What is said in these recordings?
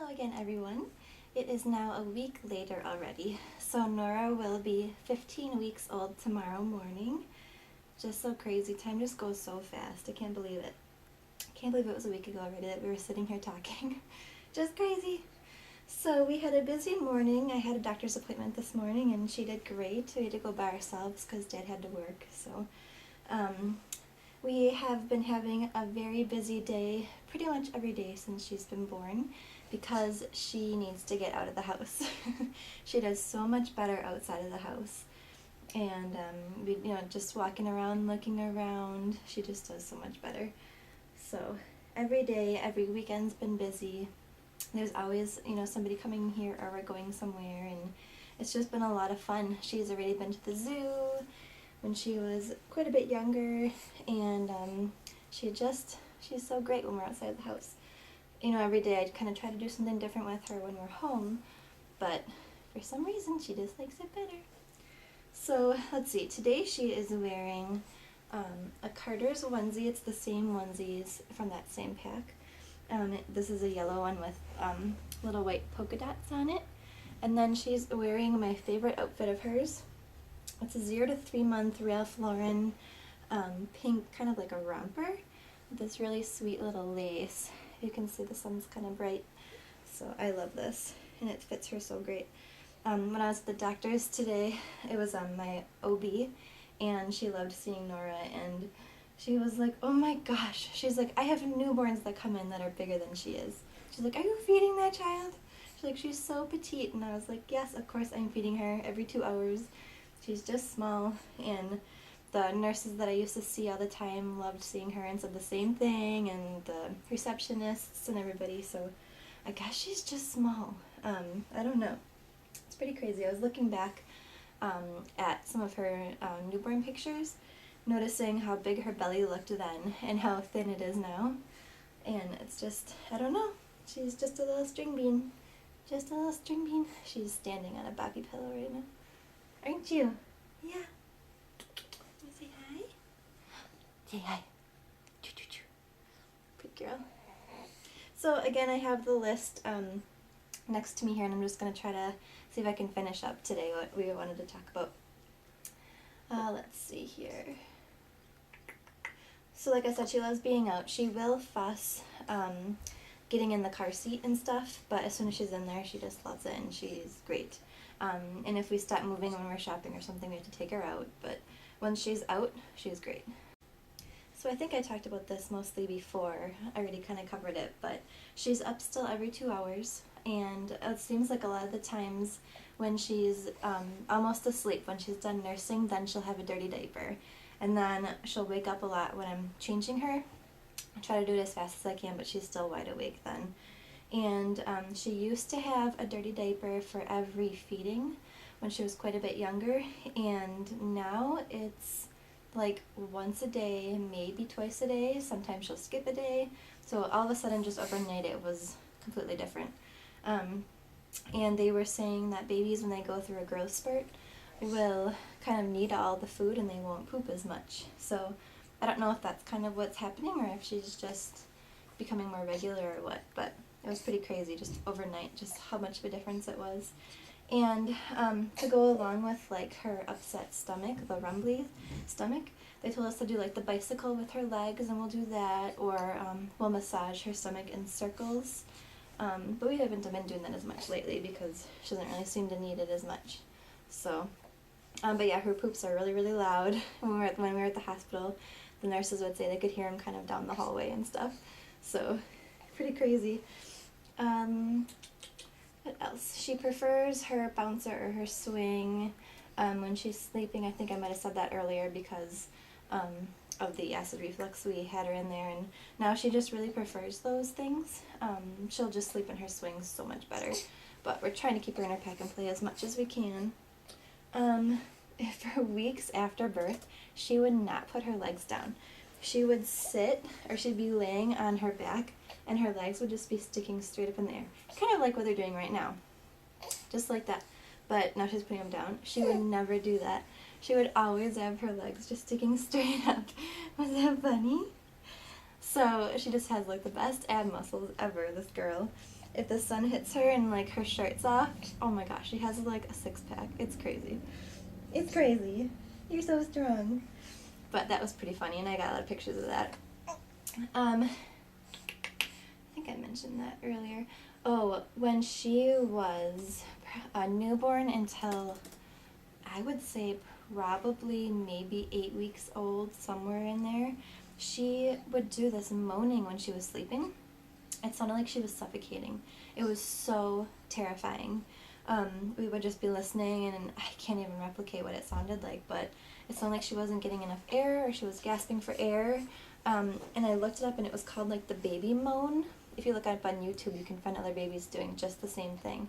Hello again, everyone. It is now a week later already, so Nora will be 15 weeks old tomorrow morning. Just so crazy. Time just goes so fast. I can't believe it. I can't believe it was a week ago already that we were sitting here talking. Just crazy. So we had a busy morning. I had a doctor's appointment this morning and she did great. We had to go by ourselves because Dad had to work. So we have been having a very busy day pretty much every day since she's been born because she needs to get out of the house. She does so much better outside of the house. And just walking around, looking around, she just does so much better. So every day, every weekend's been busy. There's always, somebody coming here or we're going somewhere, and it's just been a lot of fun. She's already been to the zoo when she was quite a bit younger, and she's so great when we're outside the house. Every day I kind of try to do something different with her when we're home, but for some reason she just likes it better. So let's see, today she is wearing a Carter's onesie. It's the same onesies from that same pack. This is a yellow one with little white polka dots on it. And then she's wearing my favorite outfit of hers. It's a 0 to 3 month Ralph Lauren pink, kind of like a romper, with this really sweet little lace. You can see the sun's kind of bright, so I love this, and it fits her so great. When I was at the doctor's today, it was my OB, and she loved seeing Nora, and she was like, oh my gosh, she's like, I have newborns that come in that are bigger than she is. She's like, are you feeding that child? She's like, she's so petite, and I was like, yes, of course I'm feeding her every 2 hours. She's just small, and the nurses that I used to see all the time loved seeing her and said the same thing, and the receptionists and everybody, so I guess she's just small. I don't know. It's pretty crazy. I was looking back at some of her newborn pictures, noticing how big her belly looked then and how thin it is now, and it's just, I don't know. She's just a little string bean. Just a little string bean. She's standing on a boppy pillow right now. Aren't you? Yeah. Wanna say hi? Say hi. Choo-choo-choo. Good girl. So again, I have the list next to me here, and I'm just going to try to see if I can finish up today what we wanted to talk about. Let's see here. So like I said, she loves being out. She will fuss getting in the car seat and stuff, but as soon as she's in there, she just loves it, and she's great. And if we stop moving when we're shopping or something, we have to take her out, but when she's out, she's great. So I think I talked about this mostly before. I already kind of covered it, but she's up still every 2 hours, and it seems like a lot of the times when she's almost asleep, when she's done nursing, then she'll have a dirty diaper. And then she'll wake up a lot when I'm changing her. I try to do it as fast as I can, but she's still wide awake then. And she used to have a dirty diaper for every feeding when she was quite a bit younger, and now it's like once a day, maybe twice a day. Sometimes she'll skip a day. So all of a sudden, just overnight, it was completely different. And they were saying that babies, when they go through a growth spurt, will kind of need all the food and they won't poop as much. So I don't know if that's kind of what's happening or if she's just becoming more regular or what, but it was pretty crazy just overnight, just how much of a difference it was. And to go along with like her upset stomach, the rumbly stomach, they told us to do like the bicycle with her legs, and we'll do that, or we'll massage her stomach in circles. But we haven't been doing that as much lately because she doesn't really seem to need it as much. So, but yeah, her poops are really, really loud. When we were at the hospital, the nurses would say they could hear them kind of down the hallway and stuff. So, pretty crazy. What else? She prefers her bouncer or her swing when she's sleeping. I think I might have said that earlier because of the acid reflux. We had her in there, and now she just really prefers those things. She'll just sleep in her swing so much better. But we're trying to keep her in her pack and play as much as we can. For weeks after birth, she would not put her legs down. She would sit, or she'd be laying on her back, and her legs would just be sticking straight up in the air. Kind of like what they're doing right now. Just like that. But now she's putting them down. She would never do that. She would always have her legs just sticking straight up. Was that funny? So she just has like the best ab muscles ever, this girl. if the sun hits her and like her shirt's off, oh my gosh, she has like a 6-pack. It's crazy. It's crazy. You're so strong. But that was pretty funny, and I got a lot of pictures of that. I think I mentioned that earlier. Oh, when she was a newborn until, I would say probably maybe 8 weeks old, somewhere in there, she would do this moaning when she was sleeping. It sounded like she was suffocating. It was so terrifying. We would just be listening, and I can't even replicate what it sounded like, but it sounded like she wasn't getting enough air, or she was gasping for air. And I looked it up, and it was called like the baby moan. If you look it up on YouTube, you can find other babies doing just the same thing.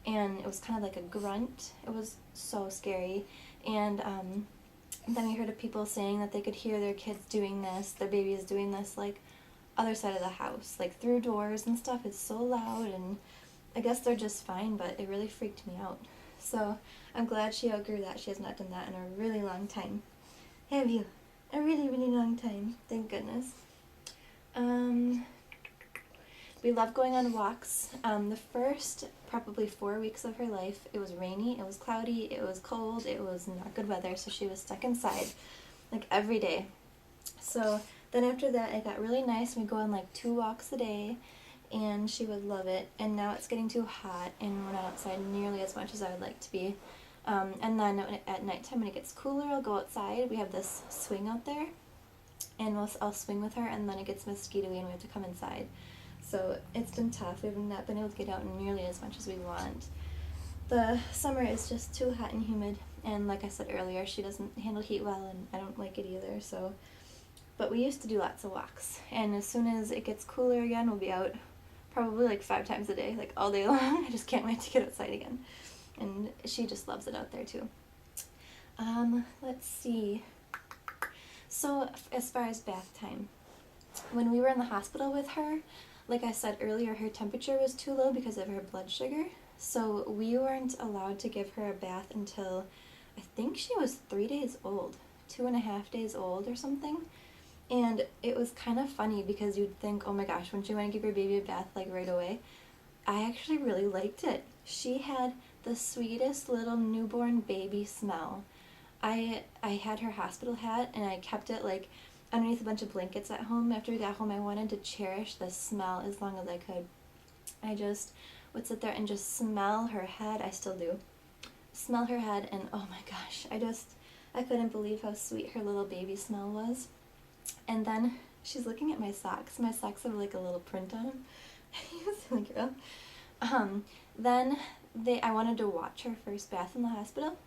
And it was kind of like a grunt. It was so scary. And then we heard of people saying that they could hear their kids doing this, their babies doing this, like other side of the house, like through doors and stuff. It's so loud, and I guess they're just fine, but it really freaked me out. So I'm glad she outgrew that. She has not done that in a really long time. Have you? A really, really long time. Thank goodness. We love going on walks. The first probably 4 weeks of her life, it was rainy, it was cloudy, it was cold, it was not good weather, so she was stuck inside like every day. So then after that, it got really nice. We'd go on like 2 walks a day, and she would love it. And now it's getting too hot, and we're not outside nearly as much as I would like to be. And then at nighttime, when it gets cooler, I'll go outside. We have this swing out there, and I'll swing with her, and then it gets mosquito-y, and we have to come inside. So it's been tough. We have not been able to get out nearly as much as we want. The summer is just too hot and humid, and like I said earlier, she doesn't handle heat well, and I don't like it either. So, but we used to do lots of walks, and as soon as it gets cooler again, we'll be out probably like 5 times a day, like all day long. I just can't wait to get outside again, and she just loves it out there too. Let's see. So as far as bath time, when we were in the hospital with her, like I said earlier, her temperature was too low because of her blood sugar, so we weren't allowed to give her a bath until I think she was 3 days old, 2.5 days old or something. And it was kind of funny because you'd think, oh my gosh, wouldn't you want to give your baby a bath like right away? I actually really liked it. She had the sweetest little newborn baby smell. I had her hospital hat, and I kept it like underneath a bunch of blankets at home. After we got home, I wanted to cherish the smell as long as I could. I just would sit there and just smell her head. I still do. Smell her head, and oh my gosh, I couldn't believe how sweet her little baby smell was. And then she's looking at my socks. My socks have like a little print on them. You silly girl. Then I wanted to watch her first bath in the hospital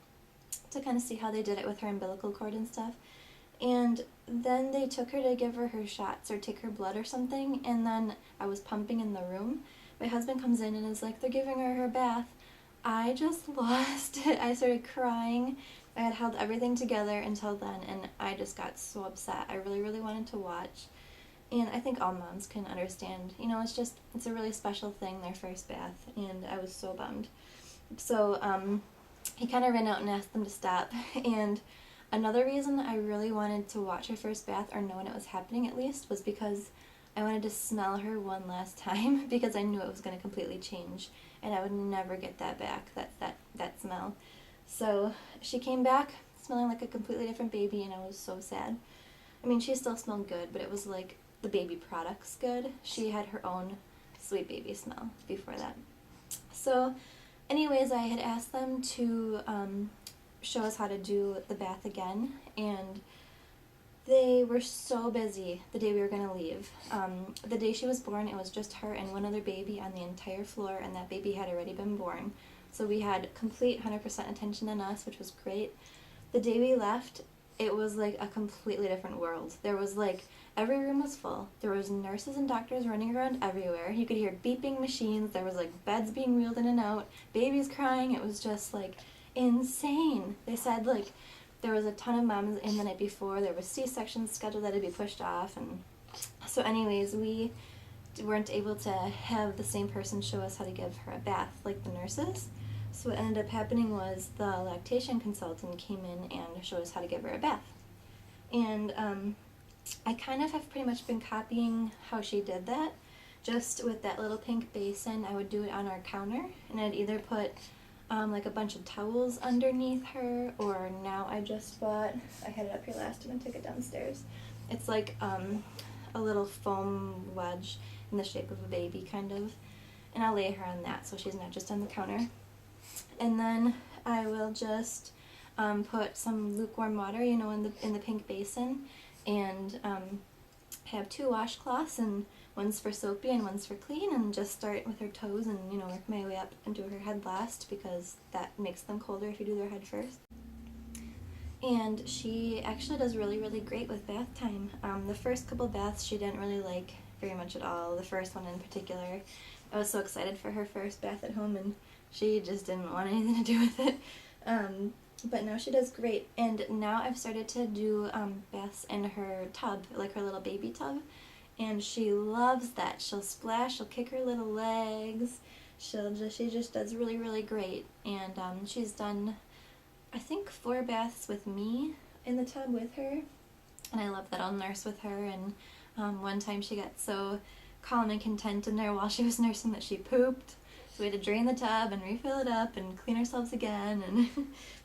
to kind of see how they did it with her umbilical cord and stuff. And then they took her to give her shots or take her blood or something, and then I was pumping in the room. My husband comes in and is like, they're giving her bath. I just lost it. I started crying. I had held everything together until then, and I just got so upset. I really, really wanted to watch. And I think all moms can understand. You know, it's a really special thing, their first bath, and I was so bummed. So he kind of ran out and asked them to stop. And another reason I really wanted to watch her first bath, or know when it was happening at least, was because I wanted to smell her one last time because I knew it was going to completely change, and I would never get that back, that smell. So she came back smelling like a completely different baby, and I was so sad. I mean, she still smelled good, but it was like the baby products good. She had her own sweet baby smell before that. So anyways, I had asked them to show us how to do the bath again, and they were so busy the day we were going to leave. The day she was born, it was just her and one other baby on the entire floor, and that baby had already been born. So we had complete 100% attention on us, which was great. The day we left, it was like a completely different world. There was like, every room was full. There was nurses and doctors running around everywhere. You could hear beeping machines. There was like beds being wheeled in and out, babies crying. It was just like insane. They said like there was a ton of moms in the night before. There was C-sections scheduled that had to be pushed off. And so anyways, we weren't able to have the same person show us how to give her a bath like the nurses. So what ended up happening was the lactation consultant came in and showed us how to give her a bath. And I kind of have pretty much been copying how she did that, just with that little pink basin, I would do it on our counter, and I'd either put like a bunch of towels underneath her, or now I just bought, I had it up here last time and took it downstairs. It's like a little foam wedge in the shape of a baby, kind of, and I'll lay her on that so she's not just on the counter. And then I will just put some lukewarm water, you know, in the pink basin, and have 2 washcloths, and one's for soapy and one's for clean, and just start with her toes and, you know, work my way up and do her head last, because that makes them colder if you do their head first. And she actually does really, really great with bath time. The first couple baths she didn't really like very much at all. The first one in particular, I was so excited for her first bath at home, and she just didn't want anything to do with it. But now she does great, and now I've started to do baths in her tub, like her little baby tub, and she loves that. She'll splash, she'll kick her little legs, she just does really, really great. And she's done, I think, 4 baths with me in the tub with her, and I love that I'll nurse with her. And one time she got so calm and content in there while she was nursing that she pooped. So we had to drain the tub and refill it up and clean ourselves again, and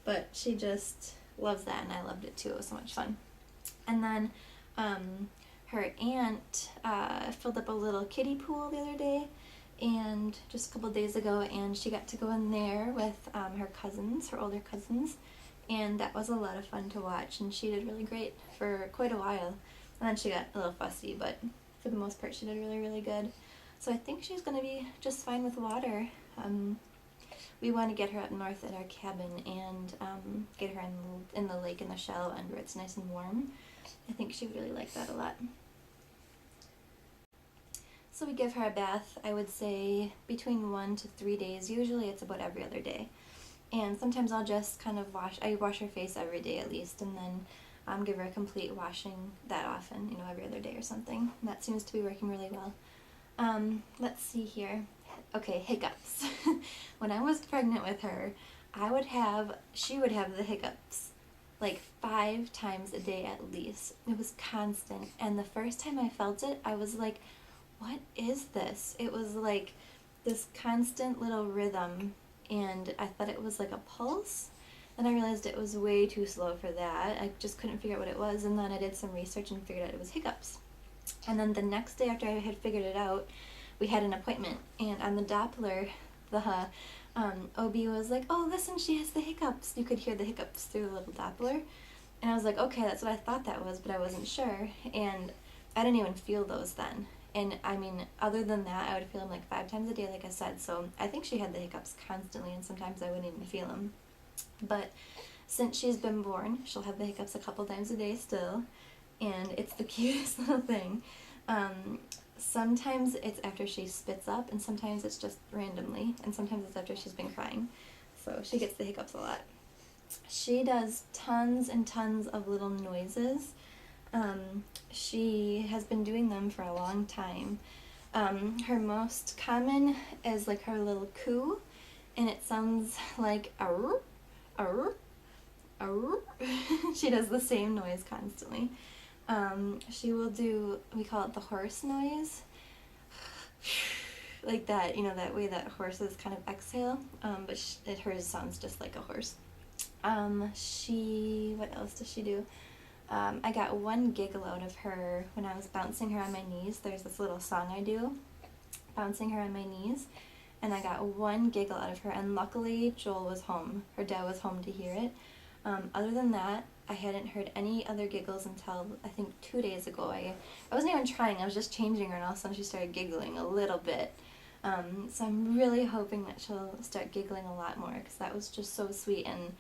but she just loves that, and I loved it too. It was so much fun. And then her aunt filled up a little kiddie pool the other day, and just a couple days ago, and she got to go in there with her cousins, her older cousins, and that was a lot of fun to watch, and she did really great for quite a while. And then she got a little fussy, but for the most part she did really, really good. So I think she's going to be just fine with water. We want to get her up north at our cabin and get her in the lake in the shallow end where it's nice and warm. I think she would really like that a lot. So we give her a bath, I would say, between 1 to 3 days. Usually it's about every other day. And sometimes I'll just kind of I wash her face every day at least, and then give her a complete washing that often, you know, every other day or something. And that seems to be working really well. Let's see here. Okay, hiccups. When I was pregnant with her, she would have the hiccups like 5 times a day at least. It was constant. And the first time I felt it, I was like, what is this? It was like this constant little rhythm, and I thought it was like a pulse. Then I realized it was way too slow for that. I just couldn't figure out what it was, and then I did some research and figured out it was hiccups. And then the next day after I had figured it out, we had an appointment, and on the Doppler, the OB was like, oh, listen, she has the hiccups. You could hear the hiccups through the little Doppler. And I was like, okay, that's what I thought that was, but I wasn't sure. And I didn't even feel those then. And I mean, other than that, I would feel them like 5 times a day, like I said. So I think she had the hiccups constantly, and sometimes I wouldn't even feel them. But since she's been born, she'll have the hiccups a couple times a day still. And it's the cutest little thing. Sometimes it's after she spits up, and sometimes it's just randomly, and sometimes it's after she's been crying. So she gets the hiccups a lot. She does tons and tons of little noises. She has been doing them for a long time. Her most common is like her little coo, and it sounds like arr, arr, arr. She does the same noise constantly. She will do, we call it the horse noise, like that, you know, that way that horses kind of exhale, but hers sounds just like a horse. What else does she do? I got one giggle out of her when I was bouncing her on my knees. There's this little song I do, bouncing her on my knees, and I got one giggle out of her, and luckily Joel was home. Her dad was home to hear it. Other than that, I hadn't heard any other giggles until, I think, 2 days ago. I wasn't even trying, I was just changing her, and all of a sudden she started giggling a little bit. So I'm really hoping that she'll start giggling a lot more, because that was just so sweet. And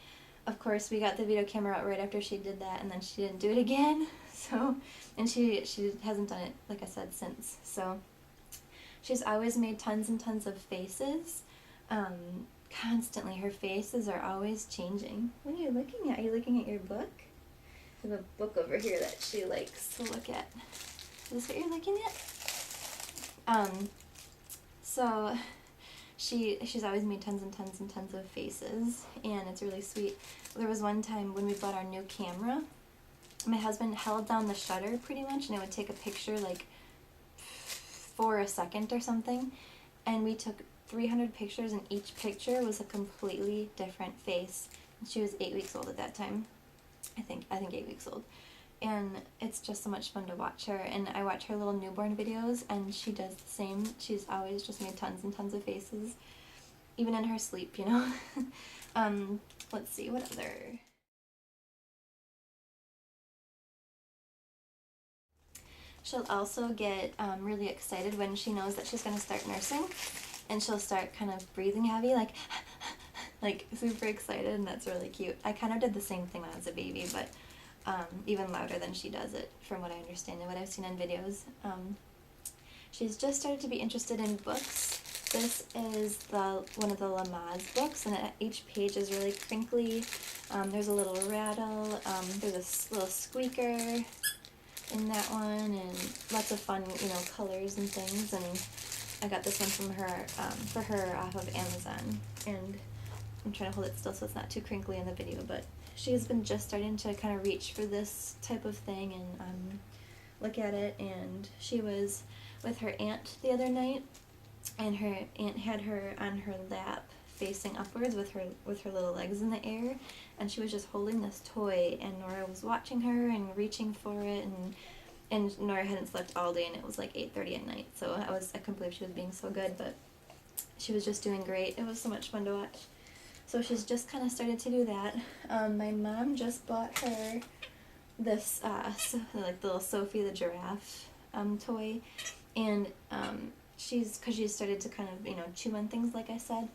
of course we got the video camera out right after she did that, and then she didn't do it again. So, and she hasn't done it, like I said, since. So she's always made tons and tons of faces. Constantly, her faces are always changing. What are you looking at? Are you looking at your book? I have a book over here that she likes to look at. Is this what you're looking at? So she's always made tons and tons and tons of faces, and it's really sweet. There was one time when we bought our new camera, my husband held down the shutter pretty much, and it would take a picture like for a second or something, and we took 300 pictures, and each picture was a completely different face. And she was 8 weeks old at that time. I think 8 weeks old. And it's just so much fun to watch her, and I watch her little newborn videos, and she does the same. She's always just made tons and tons of faces, even in her sleep, you know. Let's see, what other... She'll also get really excited when she knows that she's going to start nursing, and she'll start kind of breathing heavy, like like super excited, and that's really cute. I kind of did the same thing when I was a baby, but even louder than she does it, from what I understand and what I've seen in videos. She's just started to be interested in books. This is one of the Lamaze books, and each page is really crinkly. There's a little rattle, there's a little squeaker in that one, and lots of fun, you know, colors and things. And I got this one from her, for her off of Amazon, and I'm trying to hold it still so it's not too crinkly in the video, but she's been just starting to kind of reach for this type of thing and look at it. And she was with her aunt the other night, and her aunt had her on her lap facing upwards with her little legs in the air, and she was just holding this toy, and Nora was watching her and reaching for it, and Nora hadn't slept all day, and it was like 8:30 at night, so I couldn't believe she was being so good, but she was just doing great. It was so much fun to watch. So she's just kind of started to do that. My mom just bought her this, like the little Sophie the giraffe toy, and because she's started to kind of, you know, chew on things, like I said,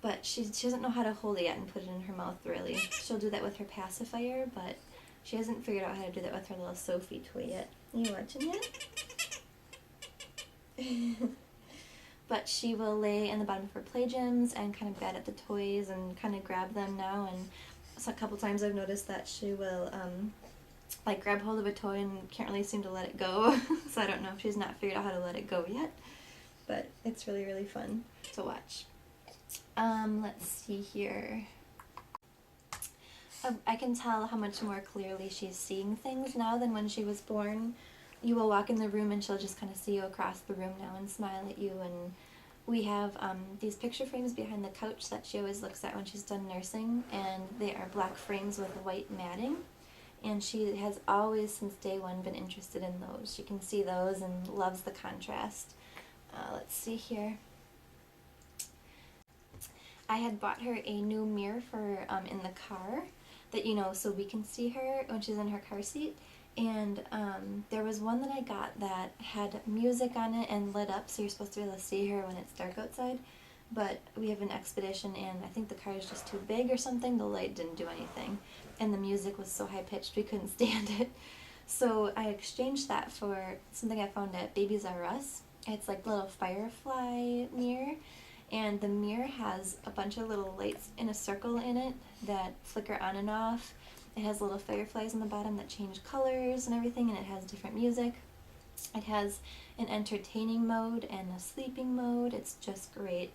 but she doesn't know how to hold it yet and put it in her mouth, really. She'll do that with her pacifier, but she hasn't figured out how to do that with her little Sophie toy yet. Are you watching yet? But she will lay in the bottom of her play gyms and kind of bat at the toys and kind of grab them now, and so a couple times I've noticed that she will like grab hold of a toy and can't really seem to let it go. So I don't know if she's not figured out how to let it go yet, but it's really, really fun to watch. Let's see here. I can tell how much more clearly she's seeing things now than when she was born. You will walk in the room and she'll just kind of see you across the room now and smile at you. And we have these picture frames behind the couch that she always looks at when she's done nursing, and they are black frames with white matting. And she has always, since day one, been interested in those. She can see those and loves the contrast. Let's see here. I had bought her a new mirror for in the car, that, you know, so we can see her when she's in her car seat. And there was one that I got that had music on it and lit up, so you're supposed to be able to see her when it's dark outside. But we have an expedition, and I think the car is just too big or something. The light didn't do anything, and the music was so high-pitched we couldn't stand it. So I exchanged that for something I found at Babies R Us. It's like a little firefly mirror, and the mirror has a bunch of little lights in a circle in it that flicker on and off. It has little fireflies on the bottom that change colors and everything, and it has different music. It has an entertaining mode and a sleeping mode. It's just great,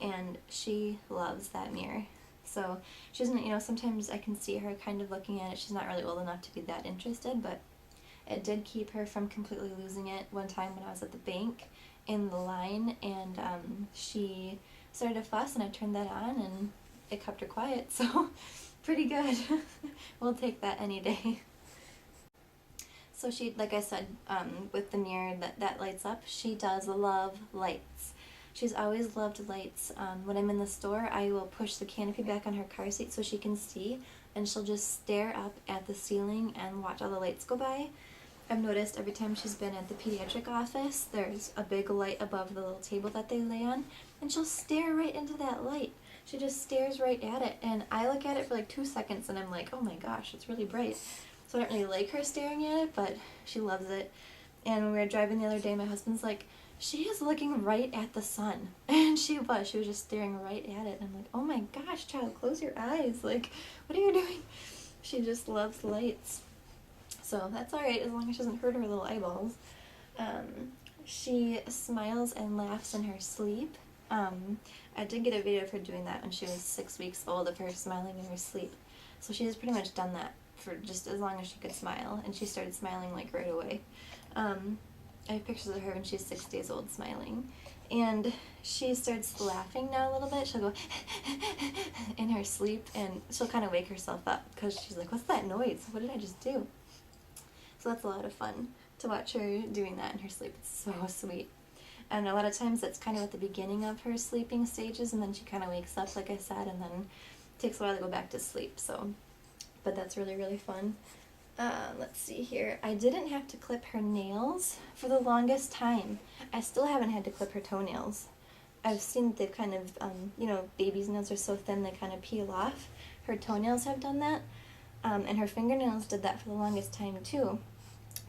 and she loves that mirror. So she doesn't, you know, sometimes I can see her kind of looking at it. She's not really old enough to be that interested, but it did keep her from completely losing it one time when I was at the bank in the line, and she started to fuss, and I turned that on, and it kept her quiet, so pretty good. We'll take that any day. So she, like I said, with the mirror that lights up, she does love lights. She's always loved lights. When I'm in the store, I will push the canopy back on her car seat so she can see, and she'll just stare up at the ceiling and watch all the lights go by. I've noticed every time she's been at the pediatric office, there's a big light above the little table that they lay on, and she'll stare right into that light. She just stares right at it, and I look at it for like 2 seconds, and I'm like, oh my gosh, it's really bright. So I don't really like her staring at it, but she loves it. And when we were driving the other day, my husband's like, she is looking right at the sun. And she was just staring right at it. And I'm like, oh my gosh, child, close your eyes. Like, what are you doing? She just loves lights. So that's alright, as long as she doesn't hurt her little eyeballs. She smiles and laughs in her sleep. I did get a video of her doing that when she was 6 weeks old, of her smiling in her sleep. So she has pretty much done that for just as long as she could smile, and she started smiling like right away. I have pictures of her when she's 6 days old smiling. And she starts laughing now a little bit. She'll go in her sleep, and she'll kind of wake herself up because she's like, what's that noise? What did I just do? So that's a lot of fun to watch her doing that in her sleep. It's so sweet. And a lot of times that's kind of at the beginning of her sleeping stages, and then she kind of wakes up, like I said, and then it takes a while to go back to sleep. So, but that's really, really fun. Let's see here. I didn't have to clip her nails for the longest time. I still haven't had to clip her toenails. I've seen that they've kind of, you know, babies' nails are so thin they kind of peel off. Her toenails have done that, and her fingernails did that for the longest time too.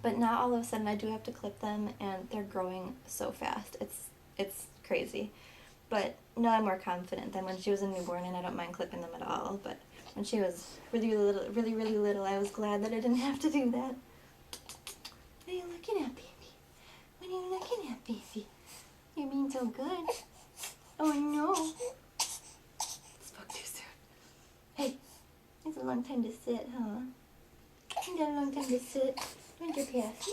But now all of a sudden I do have to clip them, and they're growing so fast. It's crazy. But now I'm more confident than when she was a newborn, and I don't mind clipping them at all. But when she was really little, I was glad that I didn't have to do that. What are you looking at, baby? What are you looking at, baby? You're being so good. Oh no. Spoke too soon. Hey, it's a long time to sit, huh? You got a long time to sit. Want your passy?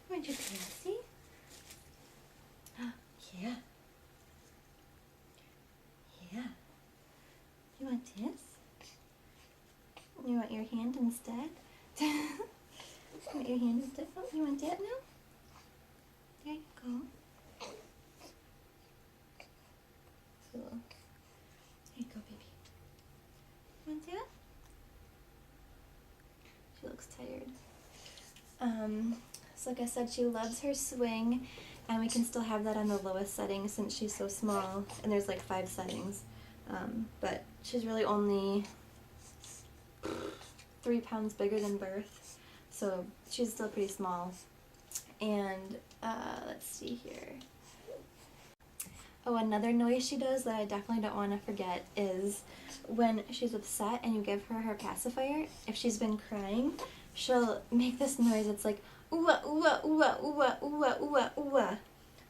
Want your passy? Yeah. Yeah. You want this? You want your hand instead? You want your hand instead? Oh, you want that now? There you go. So, there you go, baby. Want that? She looks tired. So like I said, she loves her swing, and we can still have that on the lowest setting since she's so small, and there's like 5 settings. But she's really only 3 pounds bigger than birth, so she's still pretty small. And let's see here. Oh, another noise she does that I definitely don't want to forget is when she's upset and you give her her pacifier. If she's been crying, she'll make this noise. It's like ooh-ah, ooh-ah, ooh-ah, ooh-ah, ooh-ah, ooh-ah, ooh-ah,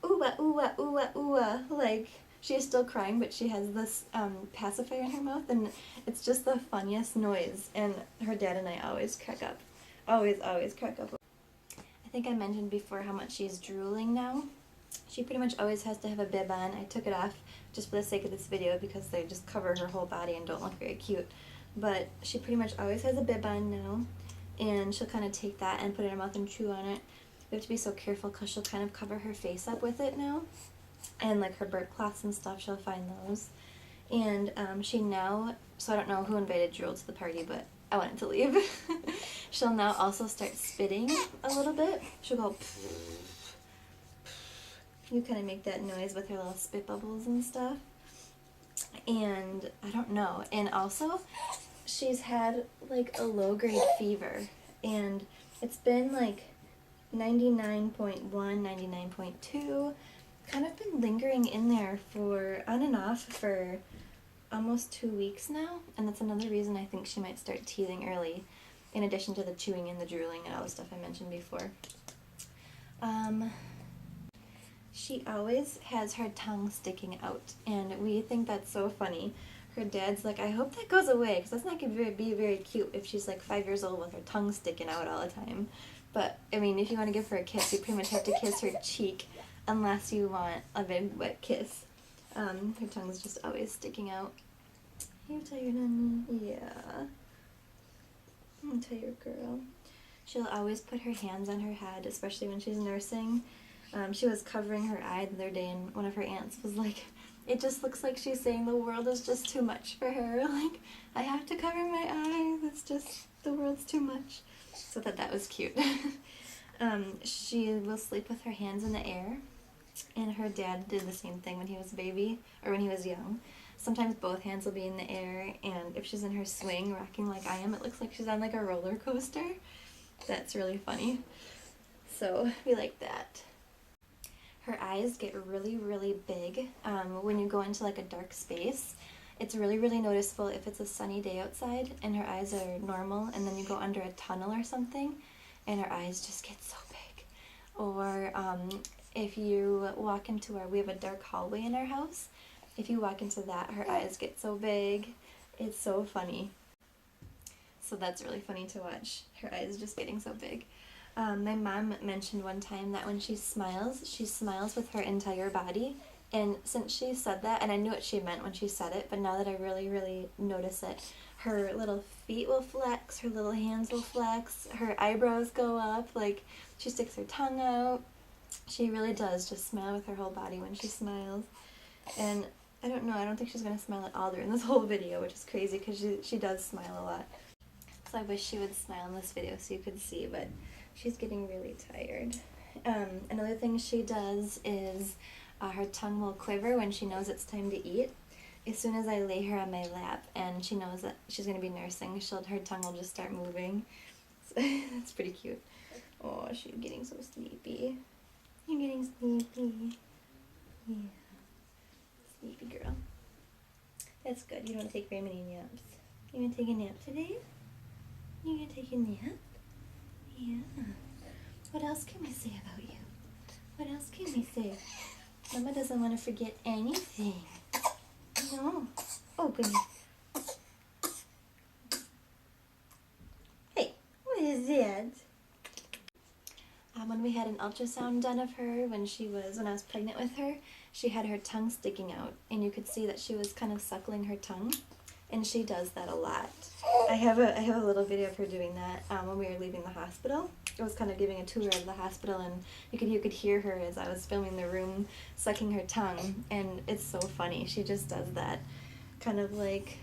ooh-ah, ooh-ah, ooh-ah, ooh-ah. Like she is still crying, but she has this pacifier in her mouth, and it's just the funniest noise. And her dad and I always crack up. Always crack up. I think I mentioned before how much she's drooling now. She pretty much always has to have a bib on. I took it off just for the sake of this video because they just cover her whole body and don't look very cute. But she pretty much always has a bib on now, and she'll kind of take that and put it in her mouth and chew on it. We have to be so careful because she'll kind of cover her face up with it now. And like her bird cloths and stuff, she'll find those. And she now, so I don't know who invited Drool to the party, but I wanted to leave. She'll now also start spitting a little bit. She'll go you kind of make that noise with her little spit bubbles and stuff. And I don't know. And also, she's had like a low-grade fever, and it's been like 99.1, 99.2, kind of been lingering in there for on and off for almost 2 weeks now, and that's another reason I think she might start teething early, in addition to the chewing and the drooling and all the stuff I mentioned before. She always has her tongue sticking out, and we think that's so funny. Her dad's like, I hope that goes away, because that's not going to be very cute if she's like 5 years old with her tongue sticking out all the time. But, I mean, if you want to give her a kiss, you pretty much have to kiss her cheek, unless you want a big wet kiss. Her tongue's just always sticking out. Are you tired, honey? Yeah. I'm tired, girl. She'll always put her hands on her head, especially when she's nursing. She was covering her eye the other day, and one of her aunts was like, it just looks like she's saying the world is just too much for her. Like, I have to cover my eye. That's just, the world's too much. So that was cute. She will sleep with her hands in the air, and her dad did the same thing when he was a baby, or when he was young. Sometimes both hands will be in the air, and if she's in her swing, rocking like I am, it looks like she's on like a roller coaster. That's really funny. So we like that. Her eyes get really big when you go into like a dark space. It's really noticeable if it's a sunny day outside and her eyes are normal, and then you go under a tunnel or something and her eyes just get so big. Or if you walk into we have a dark hallway in our house. If you walk into that, her eyes get so big. It's so funny. So that's really funny to watch, her eyes just getting so big. My mom mentioned one time that when she smiles with her entire body. And since she said that, and I knew what she meant when she said it, but now that I really, really notice it, her little feet will flex, her little hands will flex, her eyebrows go up, like she sticks her tongue out. She really does just smile with her whole body when she smiles. And I don't know, I don't think she's going to smile at all during this whole video, which is crazy because she does smile a lot. So I wish she would smile in this video so you could see, but she's getting really tired. Another thing she does is her tongue will quiver when she knows it's time to eat. As soon as I lay her on my lap and she knows that she's going to be nursing, her tongue will just start moving. So, that's pretty cute. Oh, she's getting so sleepy. You're getting sleepy. Yeah. Sleepy girl. That's good. You don't want to take very many naps. You want to take a nap today? You going to take a nap? Yeah. What else can we say about you? What else can we say? Mama doesn't want to forget anything. No. Oh, goodness. Hey, what is that? When we had an ultrasound done of her when I was pregnant with her, she had her tongue sticking out, and you could see that she was kind of suckling her tongue, and she does that a lot. I have a little video of her doing that when we were leaving the hospital. I was kind of giving a tour of the hospital, and you could hear her as I was filming the room sucking her tongue, and it's so funny. She just does that, kind of like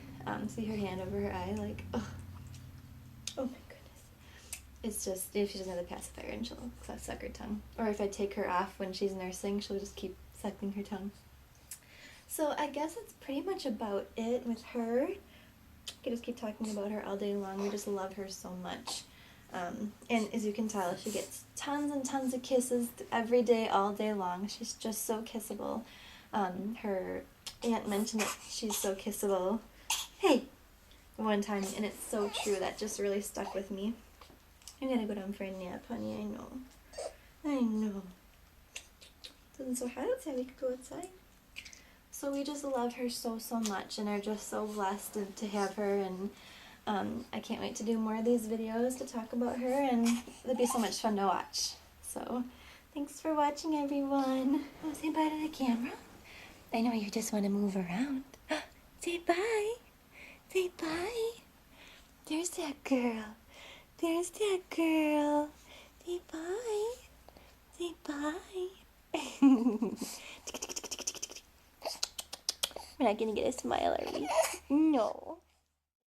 see her hand over her eye, like oh my goodness. It's just if she doesn't have the pacifier, and she'll suck her tongue. Or if I take her off when she's nursing, she'll just keep sucking her tongue. So I guess that's pretty much about it with her. I could just keep talking about her all day long. We just love her so much. And as you can tell, she gets tons and tons of kisses every day, all day long. She's just so kissable. Her aunt mentioned that she's so kissable. Hey! One time, and it's so true. That just really stuck with me. I'm gonna go down for a nap, honey. I know. I know. It's not so hot outside. We could go outside. So we just love her so, so much and are just so blessed to have her. And I can't wait to do more of these videos to talk about her. And it'll be so much fun to watch. So thanks for watching, everyone. Oh, say bye to the camera. I know you just want to move around. Say bye. Say bye. There's that girl. There's that girl. Say bye. Say bye. We're not gonna get a smile, are we? No.